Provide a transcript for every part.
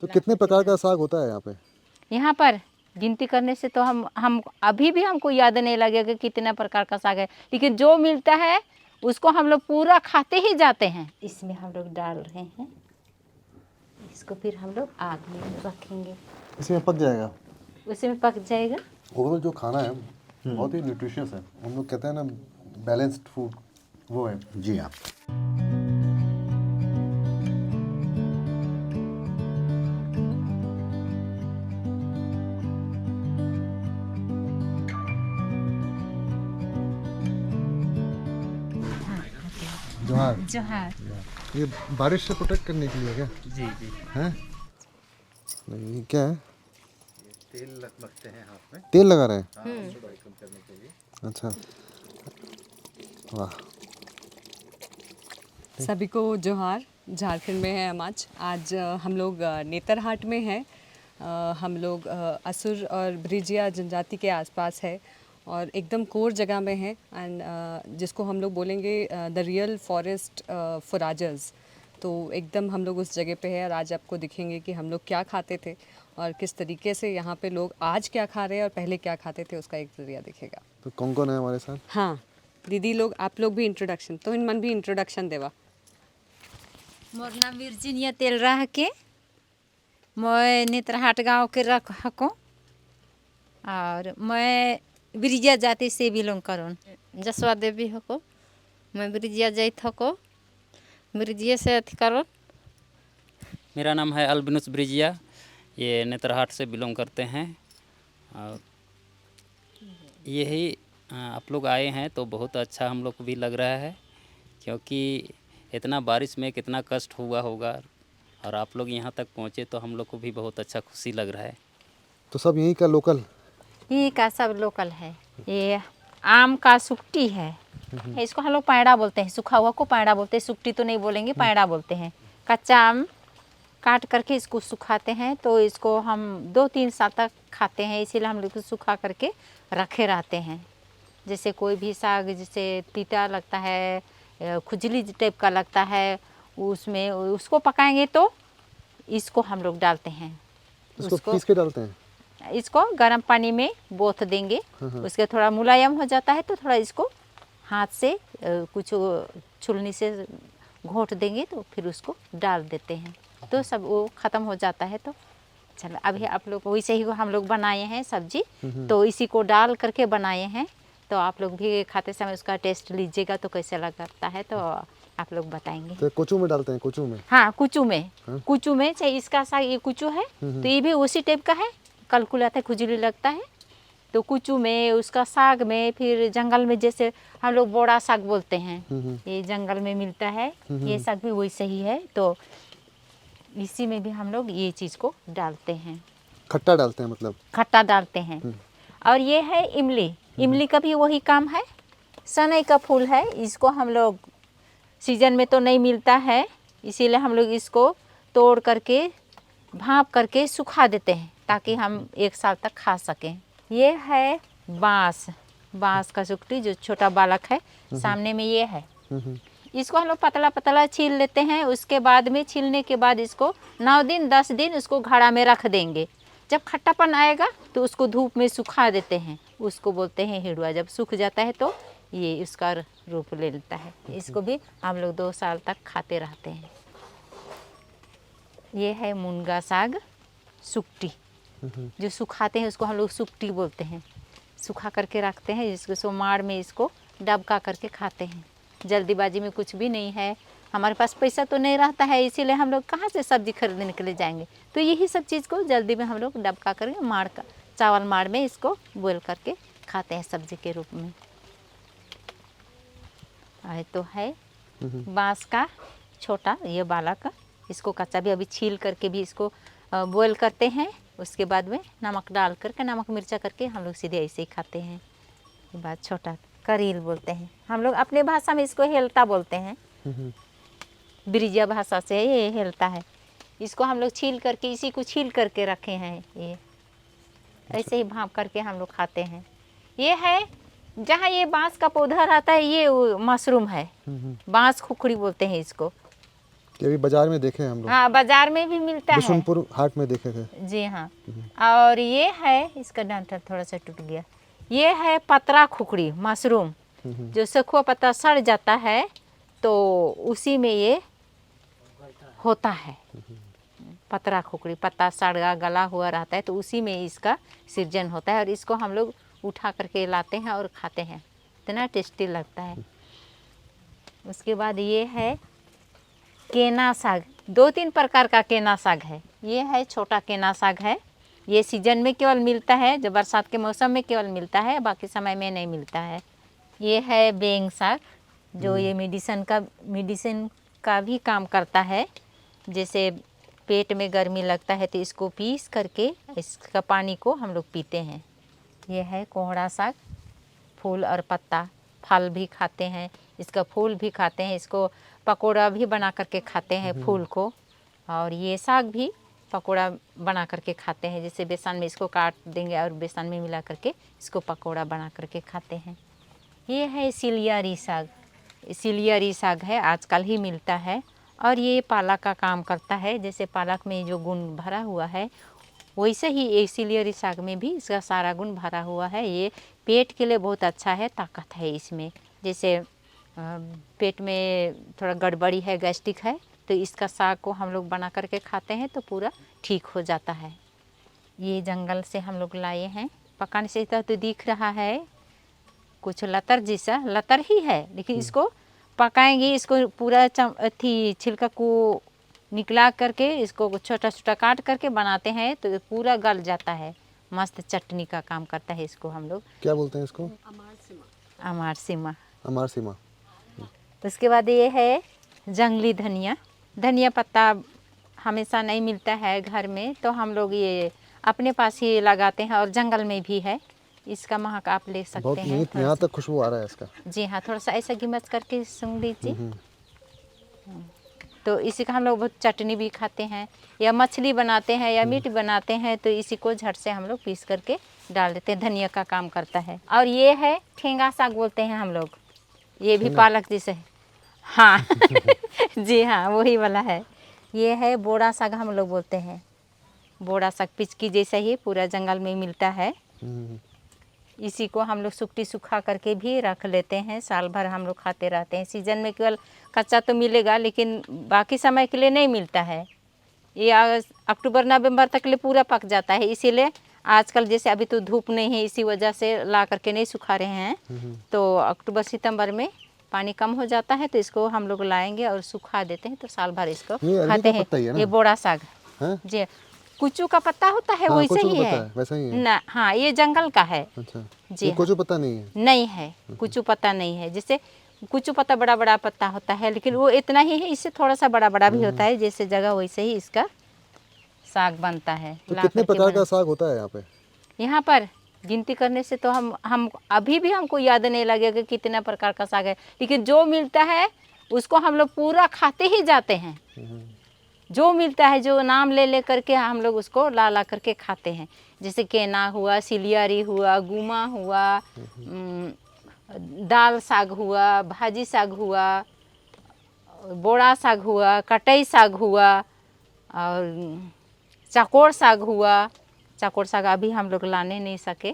तो कितने प्रकार का साग होता है यहाँ पे? यहाँ पर गिनती करने से तो हम अभी भी हमको याद नहीं लगेगा कि कितना प्रकार का साग है, लेकिन जो मिलता है उसको हम लोग पूरा खाते ही जाते हैं। इसमें हम लोग डाल रहे हैं, इसको फिर हम लोग आग में रखेंगे, इसमें पक जाएगा। उसी में पक जाएगा। ओवरऑल जो खाना है बहुत ही न्यूट्रिशियस है। हम लोग कहते हैं ना बैलेंस्ड फूड, वो है। जी हाँ। जोहार। जोहार। ये बारिश से प्रोटेक्ट करने के लिए क्या? जी जी। हैं? नहीं, ये क्या है? तेल लगते हैं हाथ में। तेल लगा रहे हैं? कम करने के लिए। अच्छा, वाह। सभी को जोहार। झारखंड में है हम आज हम लोग नेतरहाट में हैं। हम लोग असुर और ब्रिजिया जनजाति के आसपास है और एकदम कोर जगह में है, एंड जिसको हम लोग बोलेंगे द रियल फॉरेस्ट फोराजर्स। तो एकदम हम लोग उस जगह पे है और आज आपको दिखेंगे कि हम लोग क्या खाते थे और किस तरीके से यहाँ पे लोग आज क्या खा रहे हैं और पहले क्या खाते थे, उसका एक जरिया दिखेगा। तो कौन कौन है हमारे साथ? हाँ दीदी लोग, आप लोग भी इंट्रोडक्शन, तो इन मन भी इंट्रोडक्शन देवा। मोर नाम वर्जिनिया तेलरा के, मैं नेतरहाट गांव के रख हको और मैं ब्रिजिया जाति से बिलोंग करूँ। जसवा देवी हको, मैं ब्रिजिया जाइत हको, ब्रिजिया से अथी करो। मेरा नाम है अल्बिनुस ब्रिजिया, ये नेतरहाट से बिलोंग करते हैं। और यही आप लोग आए हैं तो बहुत अच्छा हम लोग को भी लग रहा है, क्योंकि इतना बारिश में कितना कष्ट हुआ होगा और आप लोग यहाँ तक पहुँचे तो हम लोग को भी बहुत अच्छा खुशी लग रहा है। तो सब यहीं का लोकल? यही का सब लोकल है। ये आम का सुकटी है, इसको हम लोग पैड़ा बोलते हैं, सूखा हुआ को पैड़ा बोलते हैं, सुकटी तो नहीं बोलेंगे, पैड़ा बोलते हैं। कच्चा आम काट करके इसको सुखाते हैं, तो इसको हम 2-3 साल तक खाते हैं, इसीलिए हम लोग सुखा करके रखे रहते हैं। जैसे कोई भी साग जैसे तीता लगता है, खुजली टाइप का लगता है, उसमें उसको पकाएंगे तो इसको हम लोग डालते हैं। उसको पीस के डालते हैं? इसको गर्म पानी में बोथ देंगे, उसके थोड़ा मुलायम हो जाता है तो थोड़ा इसको हाथ से कुछ छुलनी से घोंट देंगे तो फिर उसको डाल देते हैं, तो सब वो ख़त्म हो जाता है। तो चलो अभी आप लोग वैसे ही हम लोग बनाए हैं सब्जी, तो इसी को डाल करके बनाए हैं, तो आप लोग भी खाते समय उसका टेस्ट लीजिएगा तो कैसे लगता है तो आप लोग बताएंगे। तो कुचू में डालते हैं? कुचू में? हाँ कुचू में, कुचू में चाहे इसका साग, ये कुचू है तो ये भी उसी टाइप का है, कलकुलाता है, खुजली लगता है, तो कुचू में, उसका साग में, फिर जंगल में जैसे हम लोग बोड़ा साग बोलते हैं, ये जंगल में मिलता है, ये साग भी वैसे ही है, तो इसी में भी हम लोग ये चीज़ को डालते हैं। खट्टा डालते हैं मतलब? खट्टा डालते हैं। और ये है इमली, इमली का भी वही काम है। सनई का फूल है, इसको हम लोग सीजन में तो नहीं मिलता है, इसीलिए हम लोग इसको तोड़ करके भाप करके सुखा देते हैं ताकि हम 1 साल तक खा सकें। ये है बांस, बांस का सुकटी जो छोटा बालक है, सामने में ये है। इसको हम लोग पतला पतला छील लेते हैं, उसके बाद में छीलने के बाद इसको 9 दिन 10 दिन उसको घड़ा में रख देंगे। जब खट्टापन आएगा तो उसको धूप में सुखा देते हैं, उसको बोलते हैं हिड़ुआ। जब सूख जाता है तो ये उसका रूप ले लेता है। इसको भी हम लोग 2 साल तक खाते रहते हैं। ये है मुनगा साग सुकटी, जो सुखाते हैं उसको हम लोग सुकटी बोलते हैं। सुखा करके रखते हैं, जिसको सोमार में इसको डबका करके खाते हैं। जल्दीबाजी में कुछ भी नहीं है, हमारे पास पैसा तो नहीं रहता है, इसीलिए हम लोग कहाँ से सब्जी खरीदने के लिए जाएंगे, तो यही सब चीज़ को जल्दी में हम लोग डबका करके माड़ का चावल माड़ में इसको बॉयल करके खाते हैं सब्जी के रूप में। आए तो है बांस का छोटा ये बाला का, इसको कच्चा भी अभी छील करके भी इसको बॉयल करते हैं, उसके बाद में नमक डाल करके, नमक मिर्चा करके हम लोग सीधे ऐसे ही खाते हैं। ये बात छोटा करील बोलते हैं हम लोग, अपने भाषा में इसको हेल्ता बोलते हैं, ब्रिजिया भाषा से ये हेल्ता है। इसको हम लोग छील करके, इसी को छील करके रखे हैं, ये ऐसे ही भाप करके हम लोग खाते हैं। ये है जहाँ ये बांस का पौधा रहता है, ये मशरूम है, बांस खुखड़ी बोलते हैं इसको, ये भी बाजार में देखे हैं हम लोग, हाँ बाजार में भी मिलता है। बिशुनपुर हाट में देखे थे। जी हाँ। और ये है, इसका डंठल थोड़ा सा टूट गया, ये है पतरा खुखड़ी मशरूम, जो सखुआ पत्ता सड़ जाता है तो उसी में ये होता है। पतरा खुखड़ी, पत्ता सड़ा गला हुआ रहता है तो उसी में इसका सृजन होता है और इसको हम लोग उठा करके लाते हैं और खाते हैं, इतना टेस्टी लगता है। उसके बाद ये है केना साग, 2-3 प्रकार का केना साग है। ये है छोटा केना साग है, ये सीजन में केवल मिलता है, जो बरसात के मौसम में केवल मिलता है, बाकी समय में नहीं मिलता है। ये है बेंग साग, जो ये मेडिसिन का भी काम करता है। जैसे पेट में गर्मी लगता है तो इसको पीस करके इसका पानी को हम लोग पीते हैं। ये है कोहड़ा साग, फूल और पत्ता, फल भी खाते हैं, इसका फूल भी खाते हैं, इसको पकोड़ा भी बना करके खाते हैं फूल को। और ये साग भी पकोड़ा बना करके खाते हैं, जैसे बेसन में इसको काट देंगे और बेसन में मिला करके इसको पकोड़ा बना करके खाते हैं। ये है सिलियरी साग, सिलियरी साग है, आजकल ही मिलता है और ये पालक का काम करता है। जैसे पालक में जो गुण भरा हुआ है वैसे ही ये सिलियरी साग में भी इसका सारा गुण भरा हुआ है। ये पेट के लिए बहुत अच्छा है, ताकत है इसमें। जैसे पेट में थोड़ा गड़बड़ी है, गैस्ट्रिक है, तो इसका साग को हम लोग बना करके खाते हैं तो पूरा ठीक हो जाता है। ये जंगल से हम लोग लाए हैं, पकाने से तो दिख रहा है कुछ लतर जैसा, लतर ही है, लेकिन इसको पकाएंगे, इसको पूरा छिलका को निकला करके इसको छोटा छोटा काट करके बनाते हैं तो पूरा गल जाता है, मस्त चटनी का काम करता है। इसको हम लोग क्या बोलते हैं इसको? अमार सीमा। अमार सीमा। तो उसके बाद ये है जंगली धनिया। धनिया पत्ता हमेशा नहीं मिलता है घर में, तो हम लोग ये अपने पास ही लगाते हैं और जंगल में भी है। इसका महक आप ले सकते हैं। बहुत यहाँ तक खुशबू आ रहा है इसका। जी हाँ, थोड़ा सा ऐसा गिमच करके सूंघ लीजिए। तो इसी का हम लोग बहुत चटनी भी खाते हैं, या मछली बनाते हैं या मीट बनाते हैं तो इसी को झट से हम लोग पीस करके डाल देते हैं, धनिया का काम करता है। और ये है ठेंगा साग बोलते हैं हम लोग, ये भी पालक जैसे है। हाँ जी हाँ, वही वाला है। ये है बोड़ा साग हम लोग बोलते हैं, बोड़ा साग पिचकी जैसा ही पूरा जंगल में मिलता है। इसी को हम लोग सुखटी सुखा करके भी रख लेते हैं, साल भर हम लोग खाते रहते हैं। सीजन में केवल कच्चा तो मिलेगा, लेकिन बाकी समय के लिए नहीं मिलता है। ये अक्टूबर नवंबर तक के लिए पूरा पक जाता है, इसीलिए आजकल जैसे अभी तो धूप नहीं है, इसी वजह से ला करके नहीं सुखा रहे हैं। तो अक्टूबर सितंबर में पानी कम हो जाता है तो इसको हम लोग लाएंगे और सुखा देते हैं, तो साल भर इसको खाते हैं। ये बोड़ा साग जी, कुचू का पत्ता होता है, हाँ, वैसे ही है, वैसा ही है ना। हाँ, ये जंगल का है। अच्छा, जी, कुचू पत्ता नहीं है? नहीं है, कुचू पत्ता नहीं है। जैसे कुचू पत्ता बड़ा बड़ा पत्ता होता है, लेकिन वो इतना ही है, इससे थोड़ा सा बड़ा बड़ा भी होता है। जैसे जगह वैसे ही इसका साग बनता है। तो कितने प्रकार का साग होता है यहाँ पे? यहाँ पर गिनती करने से तो हम अभी भी हमको याद नहीं लगेगा कितना प्रकार का साग है, लेकिन जो मिलता है उसको हम लोग पूरा खाते ही जाते हैं। जो मिलता है, जो नाम ले करके हम लोग उसको ला करके खाते हैं। जैसे केना हुआ, सिलियरी हुआ, गुमा हुआ, दाल साग हुआ, भाजी साग हुआ, बोड़ा साग हुआ, कटई साग हुआ और चकोर साग हुआ। चकोर साग अभी हम लोग लाने नहीं सके,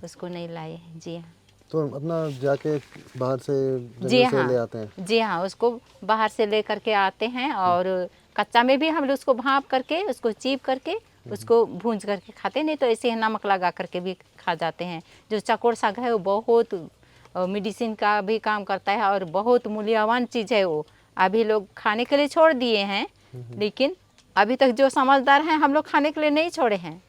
उसको नहीं लाए हैं। जी हाँ, तो अपना जाके बाहर से जी जंगल से हाँ, ले आते हैं? जी हाँ, उसको बाहर से ले करके आते हैं और कच्चा में भी हम लोग उसको भाप करके, उसको चीप करके, उसको भूंज करके खाते, नहीं तो ऐसे ही नमक लगा करके भी खा जाते हैं। जो चकोर साग है वो बहुत मेडिसिन का भी काम करता है और बहुत मूल्यवान चीज़ है। वो अभी लोग खाने के लिए छोड़ दिए हैं, लेकिन अभी तक जो समझदार हैं हम लोग खाने के लिए नहीं छोड़े हैं।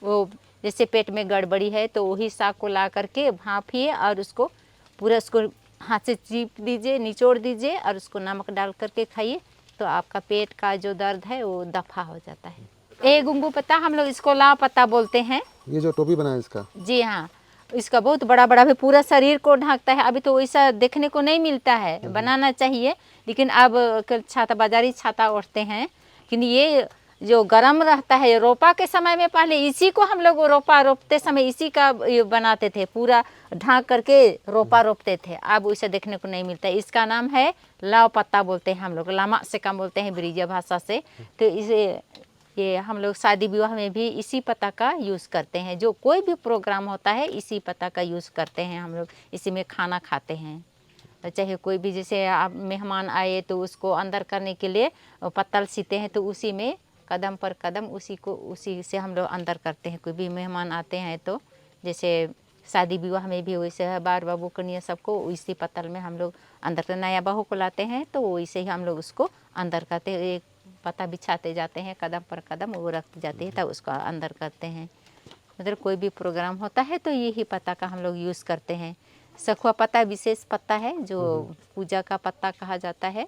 वो जैसे पेट में गड़बड़ी है तो वही साग को ला करके भापिए और उसको पूरा उसको हाथ से चीप दीजिए, निचोड़ दीजिए और उसको नमक डाल करके खाइए, तो आपका पेट का जो दर्द है वो दफा हो जाता है। ये गुंगू पत्ता हम लोग इसको लाव पत्ता बोलते हैं। ये जो टोपी बना है इसका? जी हाँ, इसका बहुत बड़ा बड़ा भी पूरा शरीर को ढकता है। अभी तो वैसा देखने को नहीं मिलता है, बनाना चाहिए, लेकिन अब छाता बाजारी छाता ओढ़ते हैं। लेकिन ये जो गर्म रहता है रोपा के समय में, पहले इसी को हम लोग रोपा रोपते समय इसी का ये बनाते थे, पूरा ढांक करके रोपा रोपते थे। अब उसे देखने को नहीं मिलता। इसका नाम है लाव पत्ता बोलते हैं हम लोग, लामा से कम बोलते हैं ब्रिजिया भाषा से। तो इसे ये हम लोग शादी विवाह में भी इसी पत्ता का यूज़ करते हैं। जो कोई भी प्रोग्राम होता है इसी पत्ता का यूज़ करते हैं हम लोग, इसी में खाना खाते हैं। चाहे कोई भी, जैसे आप मेहमान आए तो उसको अंदर करने के लिए पत्तल सीते हैं, तो उसी में कदम पर कदम उसी से हम लोग अंदर करते हैं। कोई भी मेहमान आते हैं तो जैसे शादी विवाह में भी वैसे है, बार बाबू कन्या सबको इसी पत्तल में हम लोग अंदर करते। नया बहू को लाते हैं तो वैसे ही हम लोग उसको अंदर करते हैं। एक पत्ता बिछाते जाते हैं, कदम पर कदम वो रखते जाते हैं, तब उसको अंदर करते हैं। मतलब कोई भी प्रोग्राम होता है तो यही पत्ता का हम लोग यूज़ करते हैं। सखुआ पत्ता विशेष पत्ता है जो पूजा का पत्ता कहा जाता है।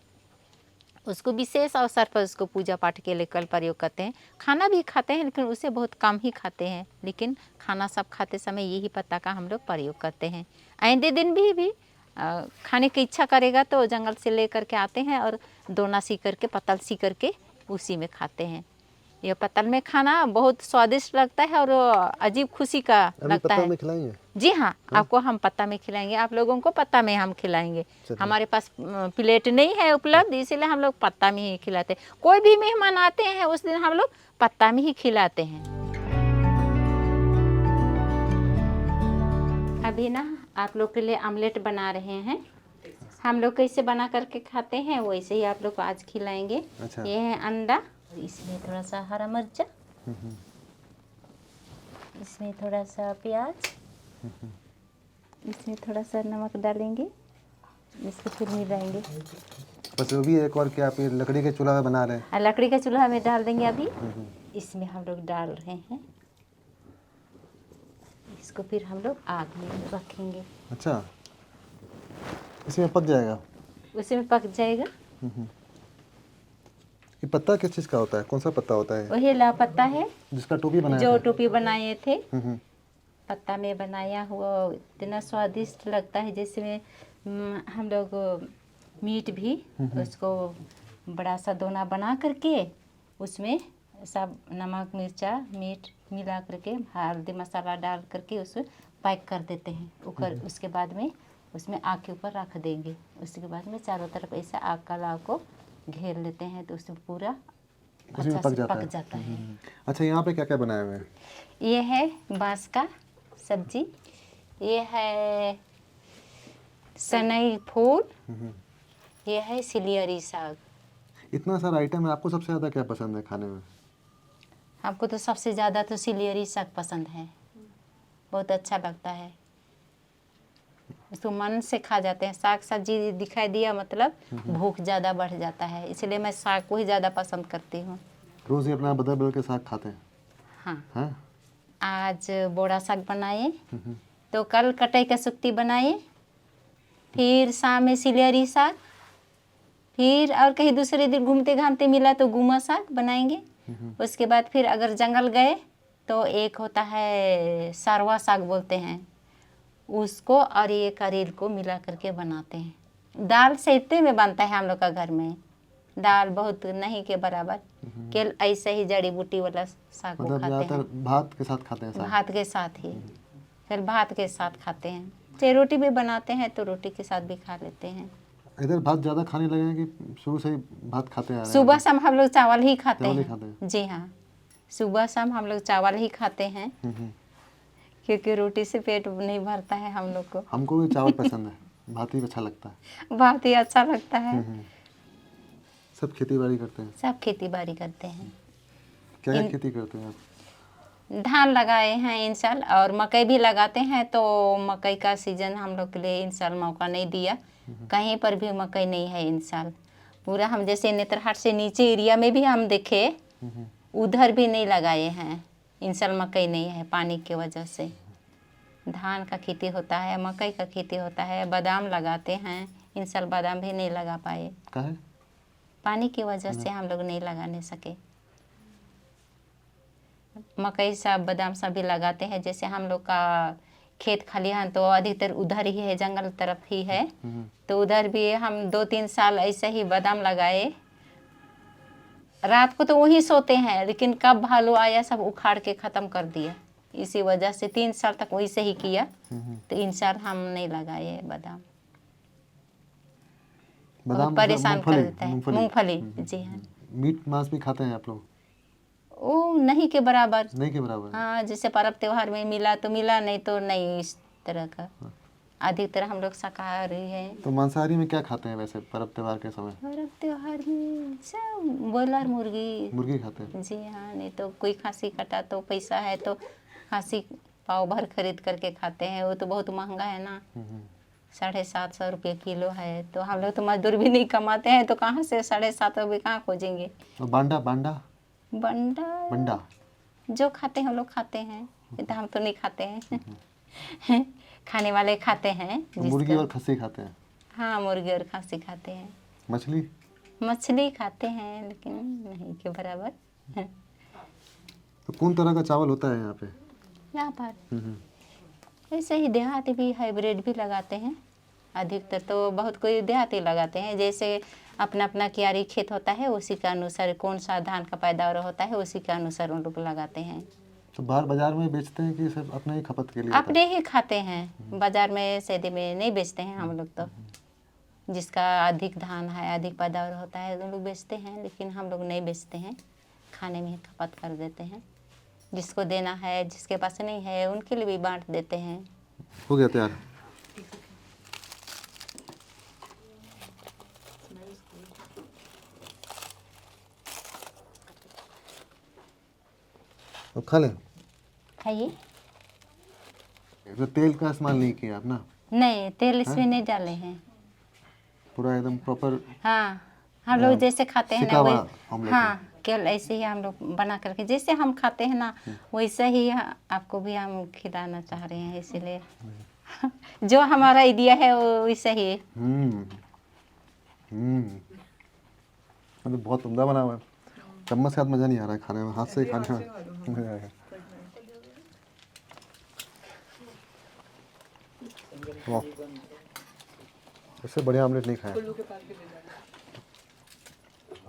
उसको विशेष अवसर पर उसको पूजा पाठ के लिए कल प्रयोग करते हैं। खाना भी खाते हैं लेकिन उसे बहुत कम ही खाते हैं, लेकिन खाना सब खाते समय यही पत्ता का हम लोग प्रयोग करते हैं। आइंदे दिन भी खाने की इच्छा करेगा तो जंगल से ले करके आते हैं और दोना सी करके पत्तल सी करके उसी में खाते हैं। यह पत्तल में खाना बहुत स्वादिष्ट लगता है और अजीब खुशी का लगता है। में खिलाएंगे? जी हाँ, आपको हम पत्ता में खिलाएंगे, आप लोगों को पत्ता में हम खिलाएंगे। हमारे पास प्लेट नहीं है उपलब्ध, इसीलिए हम लोग पत्ता में ही खिलाते हैं। कोई भी मेहमान आते हैं उस दिन हम लोग पत्ता में ही खिलाते हैं। अभी ना आप लोग के लिए आमलेट बना रहे हैं। हम लोग कैसे बना करके खाते हैं वैसे ही आप लोग को आज खिलाएंगे। अच्छा। ये है अंडा, इसमें थोड़ा सा हरा मिर्चा, इसमें थोड़ा सा प्याज, इसमें थोड़ा सा नमक डालेंगे, इसको फिर मिलाएंगे। बस वो भी एक और क्या आप ये लकड़ी के चूल्हा में बना रहे हैं? लकड़ी का चूल्हा में डाल देंगे अभी। इसमें हम लोग डाल रहे हैं, इसको फिर हम लोग आग में रखेंगे। अच्छा, इसमें पक जाएगा? उसमें पक जाएगा। ये पत्ता किस चीज़ का होता है? कौन सा पत्ता होता है? वही लाव पत्ता है जिसका टोपी बनाया जो था? टोपी बनाए थे, हम्म। पत्ता में बनाया हुआ इतना स्वादिष्ट लगता है। जैसे हम लोग मीट भी उसको बड़ा सा दोना बना करके उसमें सब नमक मिर्चा मीट मिला करके हल्दी मसाला डाल करके उसको पैक कर देते हैं। उसके बाद में उसमें आग के ऊपर रख देंगे। उसके बाद में चारों तरफ ऐसा आग का लाव को घेर लेते हैं तो उसमें पूरा उसी में अच्छा पक से जाता पक है। जाता है। अच्छा, यहाँ पे क्या क्या बनाए हुए हैं? ये है बांस का सब्जी, ये है सनई फूल, ये है सिलियरी साग। इतना सारा आइटम है, आपको सबसे ज़्यादा क्या पसंद है खाने में? हमको तो सबसे ज़्यादा तो सिलियरी साग पसंद है, बहुत अच्छा लगता है। इसको मन से खा जाते हैं। साग सब्जी दिखाई दिया मतलब भूख ज़्यादा बढ़ जाता है, इसलिए मैं साग को ही ज़्यादा पसंद करती हूँ। रोज़ ही अपना बदल बदल के साग खाते हैं? हाँ, हैं? आज बोड़ा साग बनाए, तो कल कटई का सुक्ती बनाए, फिर शाम में सिलियरी साग, फिर और कहीं दूसरे दिन घूमते घामते मिला तो गुमा साग बनाएंगे। उसके बाद फिर अगर जंगल गए तो एक होता है सरवा साग बोलते हैं उसको, और ये करेल को मिला करके बनाते हैं। दाल से इतने में बनता है हम लोग का घर में, दाल बहुत नहीं के बराबर, केवल ऐसे ही जड़ी बूटी वाला साग को मतलब खाते हैं। ज़्यादातर भात के साथ खाते हैं साग? भात के साथ ही, फिर भात के साथ खाते हैं। चाहे रोटी भी बनाते हैं तो रोटी के साथ भी खा लेते हैं। इधर भात ज़्यादा खाने लगे हैं कि शुरू से ही भात खाते आ रहे हैं? सुबह शाम हम लोग चावल ही खाते चावल ही हैं। खाते हैं? जी हाँ, सुबह शाम हम लोग चावल ही खाते हैं, क्योंकि रोटी से पेट नहीं भरता है हम लोग को। हमको भी चावल पसंद है, भात ही अच्छा लगता है। बहुत ही अच्छा लगता है। सब खेती बाड़ी करते हैं? सब खेती बाड़ी करते हैं। क्या क्या खेती करते हैं आप? धान लगाए हैं इन साल, और मकई भी लगाते हैं। तो मकई का सीजन हम लोग के लिए इन साल मौका नहीं दिया, कहीं पर भी मकई नहीं है इन साल। पूरा हम जैसे नेतरहाट से नीचे एरिया में भी हम देखे उधर भी नहीं लगाए हैं इन साल, मकई नहीं है पानी की वजह से। धान का खेती होता है, मकई का खेती होता है, बादाम लगाते हैं। इन साल बादाम भी नहीं लगा पाए, काहे? पानी की वजह से हम लोग नहीं लगाने सके। मकई सब बादाम सब भी लगाते हैं। जैसे हम लोग का खेत खलिहान तो अधिकतर उधर ही है, जंगल तरफ ही है, तो उधर भी हम 2-3 साल ऐसे ही बादाम लगाए। रात को तो वहीं सोते हैं, लेकिन कब भालू आया सब उखाड़ के ख़त्म कर दिया। इसी वजह से 3 साल तक वैसे ही किया। तो इन साल हम नहीं लगाए बादाम। बादाम बहुत परेशान कर मूंगफली देता है। मूंगफली मूंगफली, जी हाँ। मीट मांस भी खाते हैं आप लोग? वो नहीं के बराबर। नहीं के बराबर। हाँ, जैसे पर्व त्योहार में मिला तो मिला, नहीं तो नहीं, इस तरह का। अधिकतर हम लोग शाकाहारी हैं। तो मांसाहारी में क्या खाते हैं वैसे पर्व त्योहार के समय? पर्व त्योहार में सब ब्रॉयलर मुर्गी। मुर्गी खाते हैं? जी हाँ, नहीं तो कोई खांसी कटा तो पैसा है तो खांसी पाव भर खरीद करके खाते हैं। वो तो बहुत महंगा है ना, 750 रुपये किलो है। तो हम लोग तो मजदूर भी नहीं कमाते हैं, तो कहाँ से 750 रुपये कहाँ खोजेंगे। और बांडा बांडा बंडा बंडा जो खाते हैं हम लोग खाते हैं, नहीं तो हम तो नहीं खाते हैं। खाने वाले खाते हैं। तो मुर्गी और खस्सी खाते हैं? हाँ, मुर्गी और खांसी खाते हैं। मछली? मछली खाते हैं, लेकिन नहीं के बराबर। तो कौन तरह का चावल होता है यहाँ पे? यहाँ पर ऐसे ही देहाती भी हाइब्रिड भी लगाते हैं। अधिकतर तो बहुत कोई देहाती लगाते हैं, जैसे अपना अपना क्यारी खेत होता है, उसी के अनुसार कौन सा धान का पैदावार होता है उसी के अनुसार उन लोग लगाते हैं। तो बाहर बाजार में बेचते हैं कि सिर्फ अपने ही खपत के लिए होता है? अपने ही खाते हैं, बाजार में सैदे में नहीं बेचते हैं हम लोग। तो जिसका अधिक धान है, अधिक पैदावार होता है, उन लोग बेचते हैं, लेकिन हम लोग नहीं बेचते हैं, खाने में ही खपत कर देते हैं। जिसको देना है, जिसके पास नहीं है, उनके लिए भी बांट देते हैं। हो गया तैयार? अब खा लें? खाइए। तो तेल का इस्तेमाल नहीं किया आप ना? नहीं, तेल इसमें नहीं डाले हैं। पूरा एकदम प्रॉपर? हाँ, हम लोग जैसे खाते हैं सिका ना हुआ वही। ऑमलेट हाँ, केवल ऐसे ही हम लोग बना करके जैसे हम खाते हैं ना, वैसे ही आपको भी हम खिलाना चाह रहे हैं, इसीलिए जो हमारा आइडिया है वो वैसे ही। मतलब बहुत उम्दा बना हुआ है। चम्मच के साथ मज़ा नहीं आ रहा है खाने में, हाथ से ही खाने में मज़ा आएगा। वाह, इससे बढ़िया ऑमलेट नहीं खाया।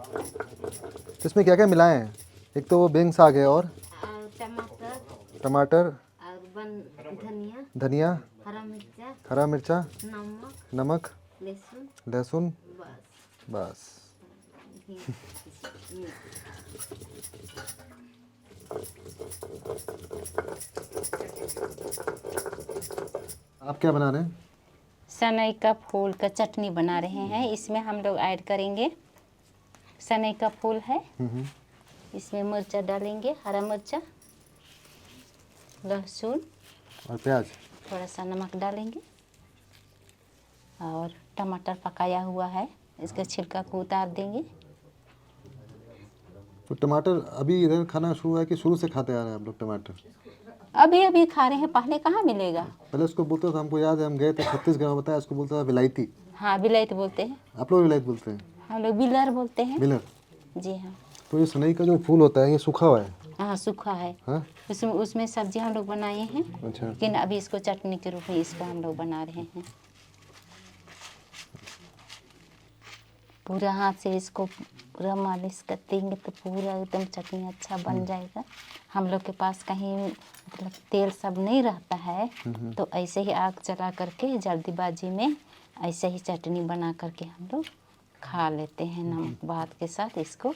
तो इसमें क्या क्या मिलाए हैं? एक तो वो बेंग साग है और टमाटर और धनिया, धनिया, हरा मिर्चा, नमक, नमक, लहसुन, लहसुन, बस। आप क्या बना रहे हैं? सनई का फूल का चटनी बना रहे हैं। इसमें हम लोग ऐड करेंगे, सनई का फूल है, इसमें मिर्चा डालेंगे, हरा मिर्चा, लहसुन और प्याज, थोड़ा सा नमक डालेंगे, और टमाटर पकाया हुआ है, इसका छिलका को उतार देंगे। तो टमाटर अभी इधर खाना शुरू है कि शुरू से खाते आ रहे हैं आप लोग टमाटर? अभी अभी खा रहे हैं, पहले कहाँ मिलेगा। पहले उसको बोलते थे, हमको याद है हम गए थे छत्तीसगढ़ में, बताया उसको बोलता था विलायती। हाँ, बिलायत बोलते हैं, आप लोग विलायत बोलते हैं? हम लोग बिलर बोलते हैं। मिलर। जी हाँ। तो ये सनई का जो फूल होता है ये सूखा हुआ है? हाँ, सूखा है। हाँ? उसमें सब्जी हम लोग बनाए हैं, अच्छा। लेकिन अभी इसको चटनी के रूप में इसको हम लोग बना रहे हैं। पूरा हाथ से इसको पूरा मालिश कर देंगे तो पूरा एकदम चटनी अच्छा बन जाएगा। हम लोग के पास कहीं मतलब तेल सब नहीं रहता है, तो ऐसे ही आग जला करके जल्दीबाजी में ऐसे ही चटनी बना करके हम लोग खा लेते हैं। नमक भात के साथ इसको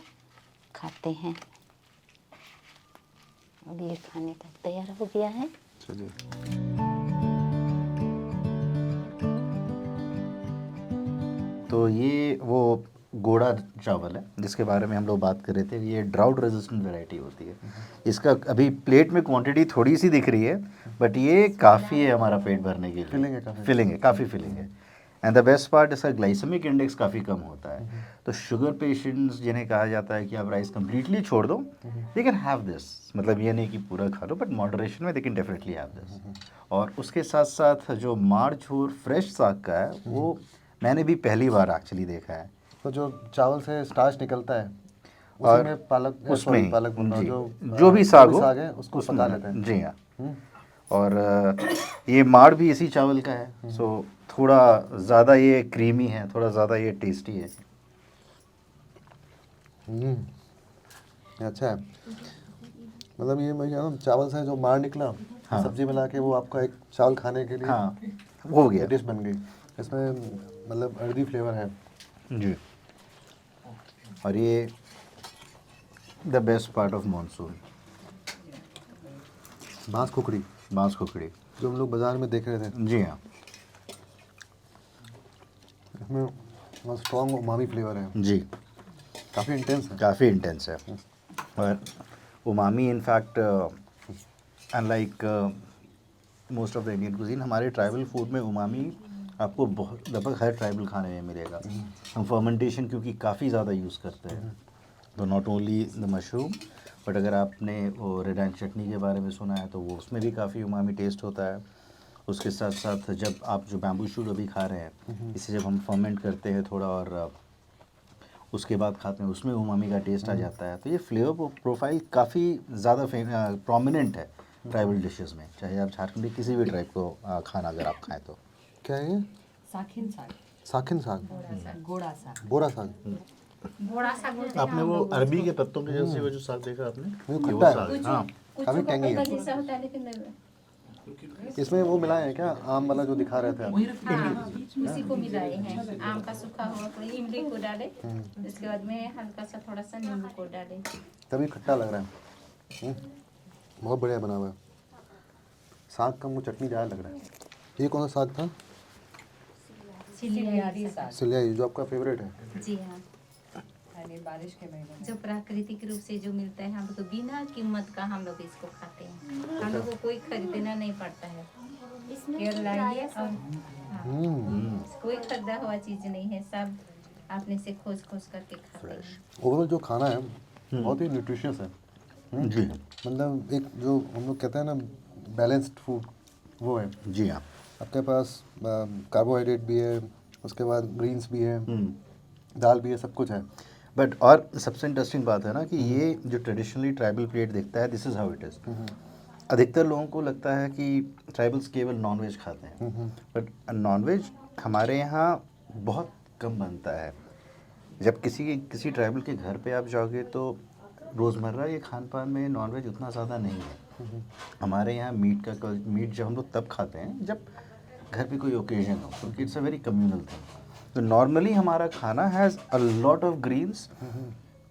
खाते हैं। अब ये खाने का तैयार हो गया है। चलिए। तो ये वो गोड़ा चावल है जिसके बारे में हम लोग बात कर रहे थे। ये ड्राउट रेजिस्टेंट वैरायटी होती है। इसका अभी प्लेट में क्वांटिटी थोड़ी सी दिख रही है, बट ये काफ़ी है हमारा पेट भरने के लिए। फिलिंग है, काफ़ी फिलिंग है। एंड द बेस्ट पार्ट, इसका ग्लाइसेमिक इंडेक्स काफ़ी कम होता है। तो शुगर पेशेंट्स जिन्हें कहा जाता है कि आप राइस कम्प्लीटली छोड़ दो, दे कैन हैव दिस। मतलब ये नहीं कि पूरा खा लो, बट मॉडरेशन में they can definitely have this. और उसके साथ साथ जो मारछोर फ्रेश साग का है, वो मैंने भी पहली बार एक्चुअली देखा है। तो जो चावल से स्टार्च निकलता है और उसमें पालक, उसमें ही, पालक जी, जो जो भी साग हो है उसको पका लेते हैं। जी हाँ। और ये माड़ भी इसी चावल का है, सो थोड़ा ज़्यादा ये क्रीमी है, थोड़ा ज़्यादा ये टेस्टी है। ये अच्छा है। मतलब ये मैं कह रहा हूँ चावल से जो मार निकला, हाँ। सब्जी मिला के वो आपका एक चावल खाने के लिए हाँ हो गया डिश बन गई। इसमें मतलब अर्दी फ्लेवर है। जी। और ये the best part of monsoon, बांस खुखड़ी बांस खुखड़ी। जो हम लोग बाजार में देख रहे थे, जी हाँ इसमें बहुत स्ट्रॉन्ग उमामी फ्लेवर है, जी, काफ़ी इंटेंस है। काफ़ी इंटेंस है। और umami in fact unlike most of the Indian cuisine, हमारे ट्राइबल फूड में उमामी आपको बहुत लगभग हर ट्राइबल खाने में मिलेगा। हम फर्मेंटेशन क्योंकि काफ़ी ज़्यादा यूज़ करते हैं, तो not only the mushroom but अगर आपने वो रेड एंड चटनी के बारे में सुना है तो वो उसमें भी काफ़ी उमामी टेस्ट होता है। उसके साथ साथ जब आप जो बैम्बू शूट अभी खा रहे हैं, इसे जब हम फर्मेंट करते हैं थोड़ा और उसके बाद खाते हैं, उसमें उमामी का टेस्ट आ जाता है। तो ये फ्लेवर प्रोफाइल काफ़ी ज़्यादा प्रोमिनेंट है ट्राइबल डिशेस में, चाहे आप झारखंडी किसी भी ट्राइब को खाना अगर आप खाएं तो। क्या है ये? साखिन साग, साखिन साग, गोड़ा साग। बोरा साग। बड़ा सा बोलते हैं आपने हम वो लोग अरबी के पत्तों के जैसे वो जो साग देखा आपने, वो ये खट्टा है। साग, हाँ काफ़ी कुछ टैंगी है। जैसा होता है लेकिन इसमें वो मिलाए हैं क्या, आम वाला जो दिखा रहे थे आप? हाँ, उसी को मिलाए हैं। आम का सूखा हुआ कोई इमली को डाले, उसके बाद में हल्का सा थोड़ा सा नींबू को डाले। तभी खट्टा लग रहा है। बहुत बढ़िया बना हुआ है। साग का मुझे चटनी ज़्यादा लग रहा है। ये कौन सा साग था? सिलियारी साग। सिलियाई, जो आपका फेवरेट है। जी हाँ, यानी बारिश के महीने में। जो प्राकृतिक रूप से जो मिलता है, हम लोग तो बिना कीमत का हम लोग इसको खाते हैं। हम लोग को कोई खरीदना नहीं पड़ता है। केवल लाइए और हाँ, कोई खरीदा हुआ चीज़ नहीं है, सब आपने से खोज खोज करके खाते हैं। ओवरऑल जो खाना है बहुत ही न्यूट्रिशियस है। जी मतलब एक जो हम लोग कहते हैं ना बैलेंस्ड फूड, वो है। जी हाँ। आपके पास कार्बोहाइड्रेट भी है, उसके बाद ग्रीन्स भी है, दाल भी है, सब कुछ है। बट और सबसे इंटरेस्टिंग बात है ना कि ये जो ट्रेडिशनली ट्राइबल प्लेट दिखता है, this is how it is. अधिकतर लोगों को लगता है कि ट्राइबल्स केवल नॉनवेज खाते हैं, बट नॉनवेज हमारे यहाँ बहुत कम बनता है। जब किसी ट्राइबल के घर पे आप जाओगे तो रोज़मर्रा ये खान पान में नॉनवेज उतना ज़्यादा नहीं है। हमारे यहाँ मीट जब हम लोग तब खाते हैं जब घर पे कोई ओकेजन हो, क्योंकि it's a very communal thing. तो नॉर्मली हमारा खाना has a lot of greens,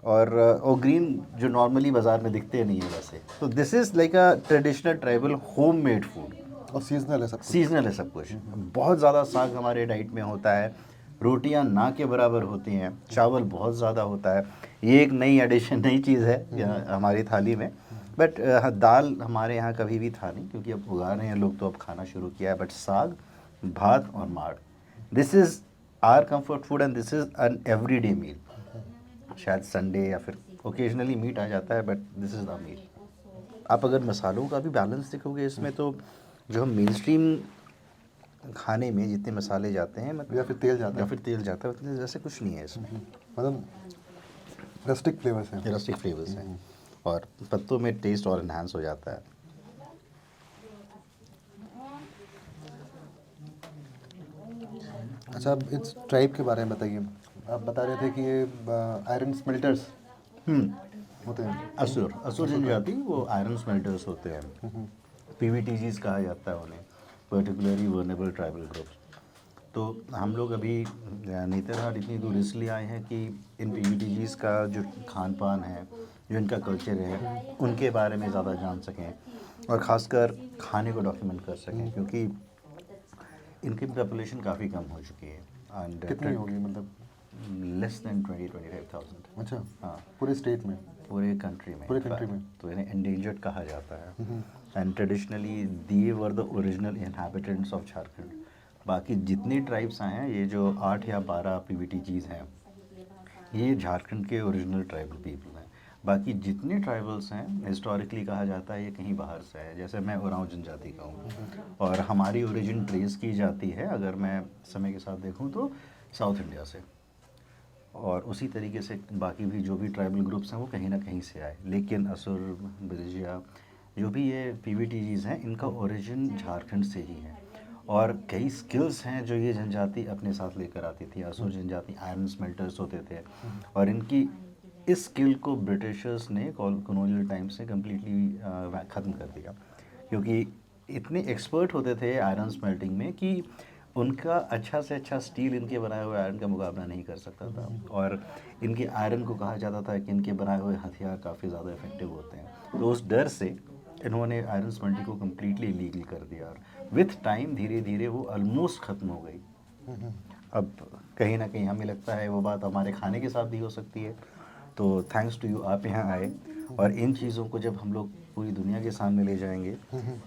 और ग्रीन जो नॉर्मली बाज़ार में दिखते नहीं है वैसे। तो this is like a traditional tribal home made food, और सीजनल है सब कुछ। सीजनल है सब कुछ। बहुत ज़्यादा साग हमारे डाइट में होता है, रोटियां ना के बराबर होती हैं, चावल बहुत ज़्यादा होता है। ये एक नई एडिशन, नई चीज़ है हमारी थाली में। बट दाल हमारे यहाँ कभी भी था नहीं, क्योंकि अब उगा रहे हैं लोग तो अब खाना शुरू किया है। बट साग, भात और माड़, this is our comfort food and this is an everyday meal. शायद संडे या फिर ओकेजनली मीट आ जाता है, but this is the meal. आप अगर मसालों का भी बैलेंस देखोगे इसमें, तो जो हम मेन स्ट्रीम खाने में जितने मसाले जाते हैं या फिर तेल जाता है, उतने जैसे कुछ नहीं है इसमें। मतलब रस्टिक फ्लेवर्स हैं। रस्टिक फ्लेवर्स हैं, और पत्तों में टेस्ट और इन्हांस हो जाता है। अच्छा, अब इस ट्राइब के बारे में बताइए। आप बता रहे थे कि ये आयरन स्मेल्टर्स होते हैं। असुर जनजाति वो आयरन स्मेल्टर्स होते हैं, PVTGs कहा जाता है उन्हें, पर्टिकुलरली वर्नेबल ट्राइबल ग्रुप्स। तो हम लोग अभी नेतरहाट इतनी दूर इसलिए आए हैं कि इन PVTGs का जो खान पान है, जो इनका कल्चर है, उनके बारे में ज़्यादा जान सकें, और ख़ासकर खाने को डॉक्यूमेंट कर सकें, क्योंकि इनकी पॉपुलेशन काफ़ी कम हो चुकी है। एंड कितनी होगी मतलब? Less than 20-25,000। अच्छा, हाँ, पूरे स्टेट में? पूरे कंट्री में। पूरे country में। तो इन्हें एंडेंजर्ड कहा जाता है। And traditionally they were the original inhabitants of Jharkhand. बाकी जितनी ट्राइब्स आए हैं, ये जो 8 या 12 PVTGs हैं, ये झारखंड के ओरिजिनल ट्राइबल पीपल हैं। बाकी जितने ट्राइबल्स हैं, हिस्टोरिकली कहा जाता है ये कहीं बाहर से है। जैसे मैं उरांव जनजाति का हूँ, और हमारी ओरिजिन ट्रेस की जाती है, अगर मैं समय के साथ देखूँ तो, साउथ इंडिया से। और उसी तरीके से बाकी भी जो भी ट्राइबल ग्रुप्स हैं वो कहीं ना कहीं से आए। लेकिन असुर, ब्रिजिया, जो भी ये PVTGs हैं, इनका ओरिजिन झारखंड से ही है। और कई स्किल्स हैं जो ये जनजाति अपने साथ लेकर आती थी। असुर जनजाति आयरन स्मेल्टर्स होते थे, और इनकी इस स्किल को ब्रिटिशर्स ने कॉलोनियल टाइम से कम्प्लीटली ख़त्म कर दिया, क्योंकि इतने एक्सपर्ट होते थे आयरन स्मेल्टिंग में कि उनका अच्छा से अच्छा स्टील इनके बनाए हुए आयरन का मुकाबला नहीं कर सकता था। और इनके आयरन को कहा जाता था कि इनके बनाए हुए हथियार काफ़ी ज़्यादा इफेक्टिव होते हैं। तो उस डर से इन्होंने आयरन स्मेल्टिंग को कम्प्लीटली इलीगल कर दिया और विथ टाइम धीरे धीरे वो ऑलमोस्ट ख़त्म हो गई। अब कहीं ना कहीं हमें लगता है वो बात हमारे खाने के साथ भी हो सकती है। तो थैंक्स टू यू, आप यहाँ आए और इन चीज़ों को जब हम लोग पूरी दुनिया के सामने ले जाएंगे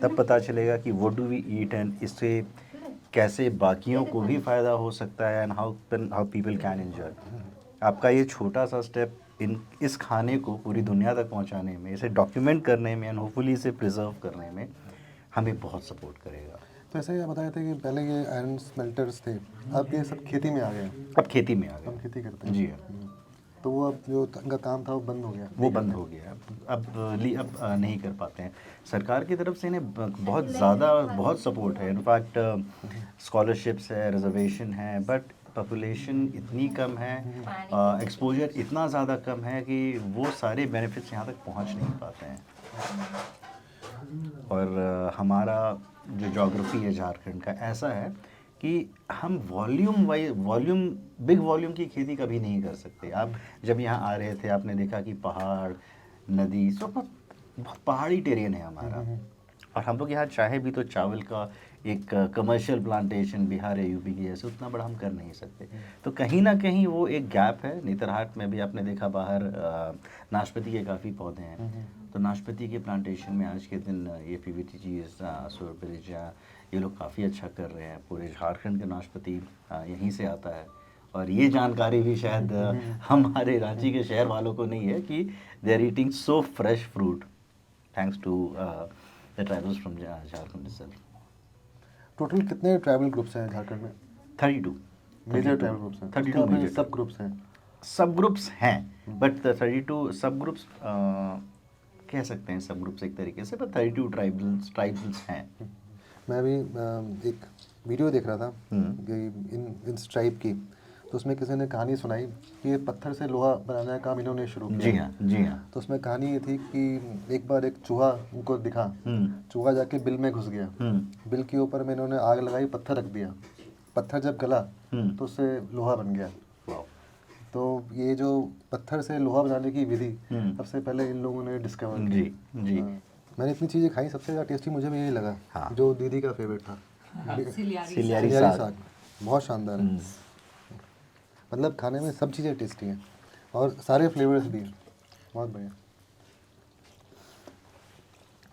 तब पता चलेगा कि what do we eat and इससे कैसे बाकियों को भी फ़ायदा हो सकता है and how people can enjoy. आपका ये छोटा सा स्टेप इस खाने को पूरी दुनिया तक पहुंचाने में, इसे डॉक्यूमेंट करने में एंड होपफुली इसे प्रिजर्व करने में हमें बहुत सपोर्ट करेगा। तो ऐसे ही आप बताए थे कि पहले ये आयरन स्मेल्टर्स थे, अब ये सब खेती में आ गए हैं। अब खेती में आ गए, हम खेती करते हैं जी हाँ। तो वो अब जो उनका काम था वो बंद हो गया। वो बंद हो गया, अब नहीं कर पाते हैं। सरकार की तरफ से इन्हें बहुत सपोर्ट है, इनफैक्ट स्कॉलरशिप्स है, रिजर्वेशन है, बट पॉपुलेशन इतनी कम है, एक्सपोजर इतना ज़्यादा कम है कि वो सारे बेनिफिट्स यहाँ तक पहुँच नहीं पाते हैं। और हमारा जो जोग्राफी है झारखंड का ऐसा है कि हम बिग वॉल्यूम की खेती कभी नहीं कर सकते। आप जब यहाँ आ रहे थे आपने देखा कि पहाड़, नदी, सब बहुत पहाड़ी टेरियन है हमारा। और हम लोग यहाँ चाहे भी तो चावल का एक कमर्शियल प्लांटेशन बिहार या यूपी की जैसे उतना बड़ा हम कर नहीं सकते। तो कहीं ना कहीं वो एक गैप है। नेतरहाट में भी आपने देखा बाहर नाशपाती के काफ़ी पौधे हैं, तो नाशपाती के प्लांटेशन में आज के दिन ये PVTG, असुर, ब्रिजिया, ये लोग काफ़ी अच्छा कर रहे हैं। पूरे झारखंड का नाशपाती यहीं से आता है। और ये जानकारी भी शायद हमारे रांची के शहर वालों को नहीं है कि they are eating so fresh fruit thanks to the tribals from Jharkhand itself। Total कितने ट्राइबल ग्रुप्स हैं झारखंड में? 32 मेजर ट्राइबल ग्रुप्स हैं। 32 उसके अपने मेजर सब ग्रुप्स हैं। सब ग्रुप्स हैं, बट 32 सब ग्रुप्स कह सकते हैं सब ग्रुप्स एक तरीके से, पर 32 ट्राइबल्स हैं। मैं अभी एक वीडियो देख रहा था कि इन ट्राइब की, तो उसमें किसी ने कहानी सुनाई कि ये पत्थर से लोहा बनाने का काम इन्होंने शुरू किया। जी हाँ, जी हाँ। तो उसमें कहानी ये थी कि एक बार एक चूहा उनको दिखा, चूहा जाके बिल में घुस गया, बिल के ऊपर में इन्होंने आग लगाई, पत्थर रख दिया, पत्थर जब गला तो उससे लोहा बन गया। तो ये जो पत्थर से लोहा बनाने की विधि सबसे पहले इन लोगों ने डिस्कवर की। जी। मैंने इतनी चीज़ें खाई, सबसे ज़्यादा टेस्टी मुझे भी यही लगा। हाँ। जो दीदी का फेवरेट था, सिलियारी सिलियारी साग। साग बहुत शानदार है। मतलब खाने में सब चीज़ें टेस्टी हैं और सारे फ्लेवर्स भी हैं, बहुत बढ़िया।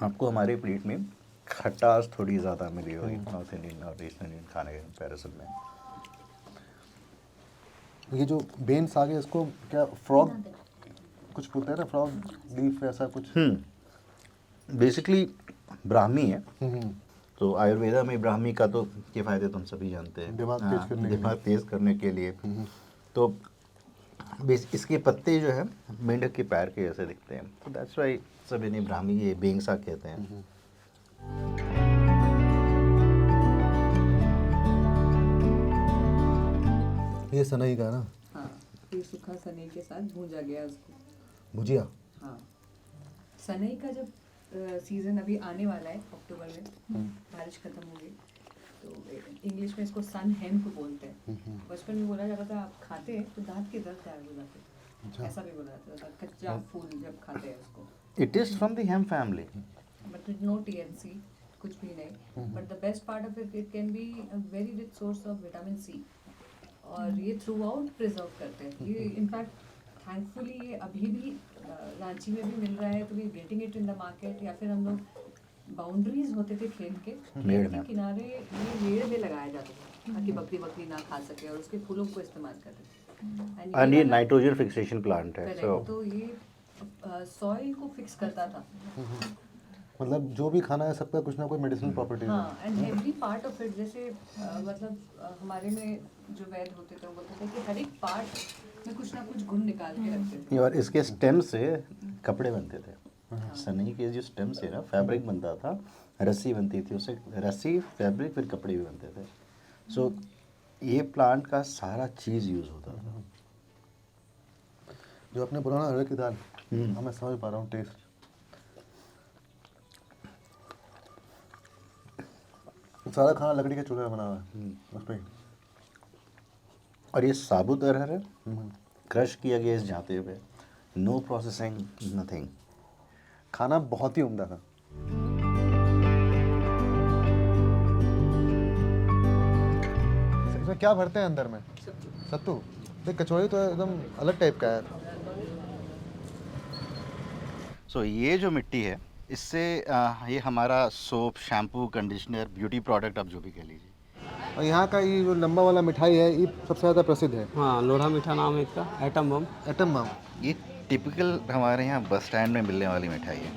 आपको हमारे प्लेट में खटास थोड़ी ज़्यादा मिली होगी नॉर्थ इंडियन और ईस्ट इंडियन खाने के कंपैरिजन में। ये जो बेन साग है इसको क्या फ्रॉग कुछ बोलते हैं ना, फ्रॉग लीफ ऐसा कुछ? बेसिकली ब्राह्मी है। तो आयुर्वेदा में ब्राह्मी का तो के फायदे तुम सभी जानते हैं, दिमाग तेज करने के लिए। दिमाग तेज करने के लिए। तो इसके पत्ते जो है मेंढक के पैर के जैसे दिखते हैं, तो दैट्स व्हाई सब इन्हें ब्राह्मी ये बेंग साग कहते हैं। ये सनई का है ना? हाँ, ये सूखा सनई के साथ भूंजा गया उसको। भुजिया? हाँ, सनई का जब सीज़न अभी आने वाला है अक्टूबर में, बारिश खत्म हो गई, तो इंग्लिश में इसको सन हेम्प बोलते हैं। बचपन में बोला जाता था आप खाते हैं तो दांत के दर्द गायब हो जाते, ऐसा भी बोला जाता था। कच्चा फूल जब खाते हैं उसको। It is from the hemp family, but no TNC, कुछ भी नहीं। But the best part of it can be a very rich source of vitamin C, और ये थ्रू आउट प्रिजर्व करते हैं। ये इनफैक्ट थैंकफुली ये अभी भी रांची में भी मिल रहा है, तो we getting it in the market. या फिर हम लोग बाउंड्रीज होते थे खेत के किनारे, ये मेड़ में लगाया जाता था ताकि बकरी ना खा सके, और उसके फूलों को इस्तेमाल करते थे। एंड ये नाइट्रोजन फिक्सेशन प्लांट है, तो ये सॉइल को फिक्स करता था। मतलब जो भी खाना है सबका कुछ ना कोई मेडिसिनल प्रॉपर्टी है। हाँ, and every part of it, जैसे मतलब हमारे में जो वैद्य होते थे वो बोलते थे कि हर एक पार्ट में कुछ ना कुछ गुण निकाल के रखते थे। और इसके स्टेम से कपड़े बनते थे। सनई के जो स्टेम से ना फैब्रिक बनता था, रस्सी बनती थी, उससे रस्सी, फैब्रिक, फिर कपड़े भी बनते थे। सो ये प्लांट का सारा चीज़ यूज़ होता था। जो अपने पुराना अरहर की दाल, मैं समझ पा रहा हूँ टेस्ट। सारा खाना लकड़ी के चूल्हे में बना हुआ है उस पे। और ये साबुत अरहर है, क्रश किया गया इस जाते पे, नो प्रोसेसिंग, नथिंग। खाना बहुत ही उम्दा था। इसमें क्या भरते हैं अंदर में? सत्तू। देख कचौड़ी तो एकदम अलग टाइप का है। सो ये जो मिट्टी है, इससे ये हमारा soap, shampoo, conditioner, beauty product, आप जो भी कह लीजिए। और यहाँ का ये जो लंबा वाला मिठाई है, ये सबसे ज़्यादा प्रसिद्ध है। हाँ, लोढ़ा मीठा नाम है इसका, एटम बम। Atom bomb. ये टिपिकल हमारे यहाँ बस स्टैंड में मिलने वाली मिठाई है।